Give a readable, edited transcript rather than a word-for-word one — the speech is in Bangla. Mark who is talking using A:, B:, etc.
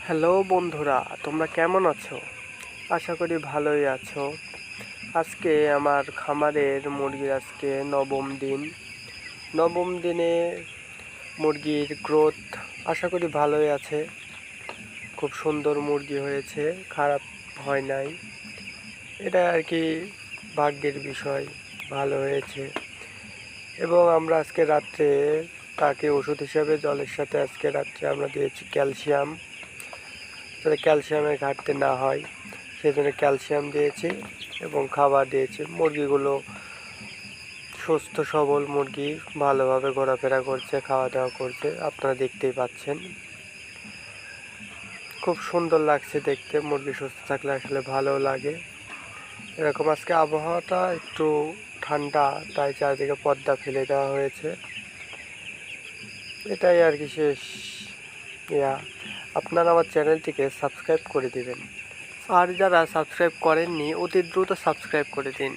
A: হ্যালো বন্ধুরা, তোমরা কেমন আছো? আশা করি ভালোই আছো। আজকে আমার খামারের মুরগির আজকে নবম দিন। নবম দিনে মুরগির গ্রোথ আশা করি ভালোই আছে। খুব সুন্দর মুরগি হয়েছে, খারাপ হয় নাই। এটা আর কি ভাগ্যের বিষয়, ভালো হয়েছে। এবং আমরা আজকে রাত্রে তাকে ওষুধ হিসাবে জলের সাথে আজকে রাত্রে আমরা দিয়েছি ক্যালসিয়াম, যাতে ক্যালসিয়ামের ঘাটতি না হয় সেই জন্য ক্যালসিয়াম দিয়েছি এবং খাবার দিয়েছি। মুরগিগুলো সুস্থ সবল মুরগি, ভালোভাবে ঘোরাফেরা করছে, খাওয়া দাওয়া করছে, আপনারা দেখতেই পাচ্ছেন। খুব সুন্দর লাগছে দেখতে। মুরগি সুস্থ থাকলে আসলে ভালো লাগে। এরকম আজকে আবহাওয়াটা একটু ঠান্ডা, তাই চারিদিকে পর্দা ফেলে দেওয়া হয়েছে। এটাই আর কি শেষ। আপনারা আমার চ্যানেলটিকে সাবস্ক্রাইব করে দিবেন, আর যারা সাবস্ক্রাইব করেননি অতি দ্রুত সাবস্ক্রাইব করে দিন।